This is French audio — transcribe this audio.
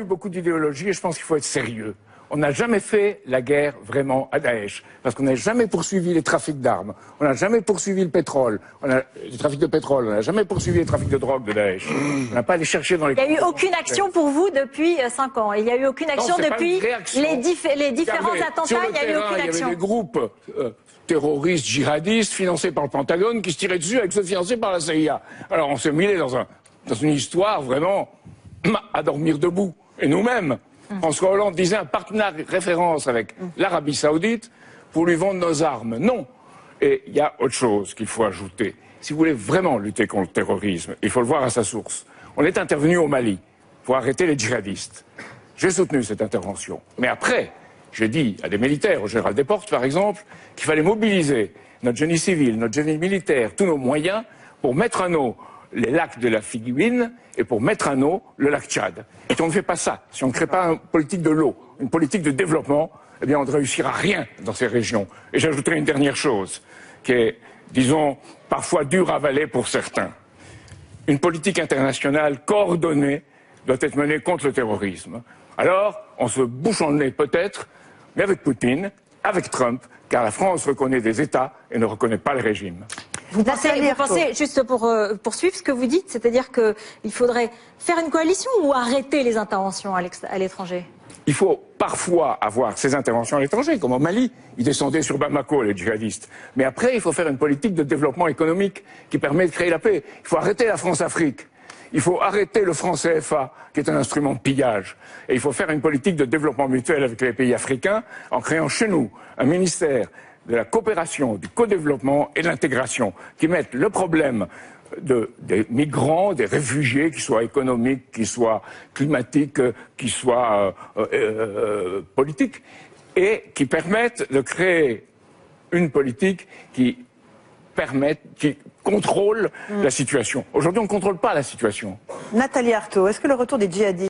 Beaucoup d'idéologie et je pense qu'il faut être sérieux. On n'a jamais fait la guerre vraiment à Daesh, parce qu'on n'a jamais poursuivi les trafics d'armes, on n'a jamais poursuivi le pétrole, les trafics de pétrole, on n'a jamais poursuivi les trafics de drogue de Daesh. On n'a pas allé chercher dans les... Il n'y a eu aucune action pour vous depuis 5 ans. Il n'y a eu aucune action depuis les différents attentats, il n'y a eu aucune action. Il y avait des groupes terroristes, djihadistes, financés par le Pentagone, qui se tiraient dessus avec ceux financés par la CIA. Alors on s'est mêlé dans une histoire vraiment à dormir debout. Et nous-mêmes, François Hollande disait un partenariat référence avec l'Arabie Saoudite pour lui vendre nos armes. Non. Et il y a autre chose qu'il faut ajouter. Si vous voulez vraiment lutter contre le terrorisme, il faut le voir à sa source. On est intervenu au Mali pour arrêter les djihadistes. J'ai soutenu cette intervention. Mais après, j'ai dit à des militaires, au général Desportes par exemple, qu'il fallait mobiliser notre génie civil, notre génie militaire, tous nos moyens pour mettre à eau les lacs de la Guinée et pour mettre à eau le lac Tchad. Et si on ne fait pas ça, si on ne crée pas une politique de l'eau, une politique de développement, eh bien on ne réussira rien dans ces régions. Et j'ajouterai une dernière chose, qui est, disons, parfois dure à avaler pour certains. Une politique internationale coordonnée doit être menée contre le terrorisme. Alors, on se bouche en le nez peut-être, mais avec Poutine, avec Trump, car la France reconnaît des États et ne reconnaît pas le régime. Vous pensez, juste pour poursuivre ce que vous dites, c'est-à-dire qu'il faudrait faire une coalition ou arrêter les interventions à l'étranger? Il faut parfois avoir ces interventions à l'étranger, comme au Mali. Ils descendaient sur Bamako, les djihadistes. Mais après, il faut faire une politique de développement économique qui permet de créer la paix. Il faut arrêter la France-Afrique. Il faut arrêter le franc CFA, qui est un instrument de pillage. Et il faut faire une politique de développement mutuel avec les pays africains en créant chez nous un ministère de la coopération, du co-développement et de l'intégration, qui mettent le problème des migrants, des réfugiés, qu'ils soient économiques, qu'ils soient climatiques, qu'ils soient politiques, et qui permettent de créer une politique qui contrôle la situation. Aujourd'hui, on ne contrôle pas la situation. Nathalie Arthaud, est-ce que le retour des djihadistes